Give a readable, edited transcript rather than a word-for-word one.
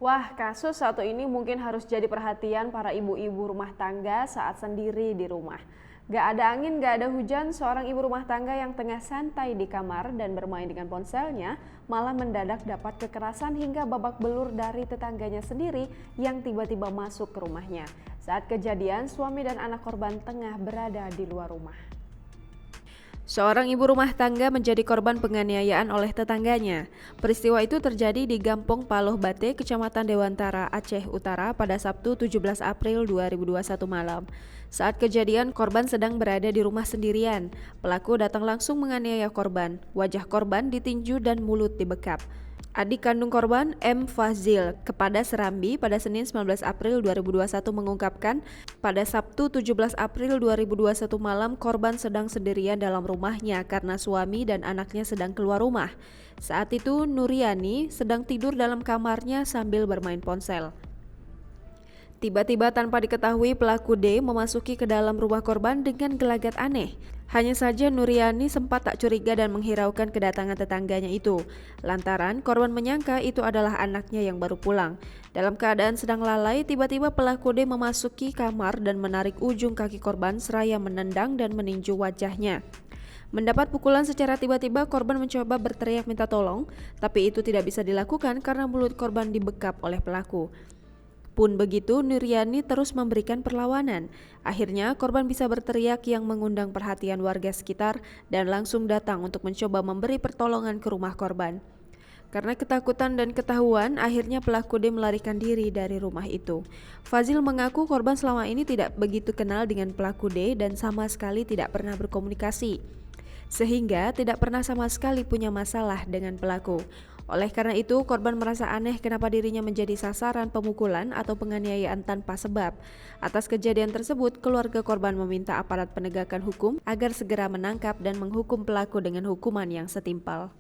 Wah, kasus satu ini mungkin harus jadi perhatian para ibu-ibu rumah tangga saat sendiri di rumah. Gak ada angin, gak ada hujan, seorang ibu rumah tangga yang tengah santai di kamar dan bermain dengan ponselnya malah mendadak dapat kekerasan hingga babak belur dari tetangganya sendiri yang tiba-tiba masuk ke rumahnya. Saat kejadian, suami dan anak korban tengah berada di luar rumah. Seorang ibu rumah tangga menjadi korban penganiayaan oleh tetangganya. Peristiwa itu terjadi di Gampong Paloh Bate, Kecamatan Dewantara, Aceh Utara pada Sabtu 17 April 2021 malam. Saat kejadian, korban sedang berada di rumah sendirian. Pelaku datang langsung menganiaya korban. Wajah korban ditinju dan mulut dibekap. Adik kandung korban, M. Fazil, kepada Serambi pada Senin 19 April 2021 mengungkapkan, pada Sabtu 17 April 2021 malam korban sedang sendirian dalam rumahnya karena suami dan anaknya sedang keluar rumah. Saat itu Nuriani sedang tidur dalam kamarnya sambil bermain ponsel. Tiba-tiba tanpa diketahui pelaku D memasuki ke dalam rumah korban dengan gelagat aneh. Hanya saja Nuriani sempat tak curiga dan menghiraukan kedatangan tetangganya itu. Lantaran korban menyangka itu adalah anaknya yang baru pulang. Dalam keadaan sedang lalai, tiba-tiba pelaku D memasuki kamar dan menarik ujung kaki korban seraya menendang dan meninju wajahnya. Mendapat pukulan secara tiba-tiba, korban mencoba berteriak minta tolong, tapi itu tidak bisa dilakukan karena mulut korban dibekap oleh pelaku. Pun begitu, Nuriani terus memberikan perlawanan. Akhirnya, korban bisa berteriak yang mengundang perhatian warga sekitar dan langsung datang untuk mencoba memberi pertolongan ke rumah korban. Karena ketakutan dan ketahuan, akhirnya pelaku D melarikan diri dari rumah itu. Fazil mengaku korban selama ini tidak begitu kenal dengan pelaku D dan sama sekali tidak pernah berkomunikasi, sehingga tidak pernah sama sekali punya masalah dengan pelaku. Oleh karena itu, korban merasa aneh kenapa dirinya menjadi sasaran pemukulan atau penganiayaan tanpa sebab. Atas kejadian tersebut, keluarga korban meminta aparat penegakan hukum agar segera menangkap dan menghukum pelaku dengan hukuman yang setimpal.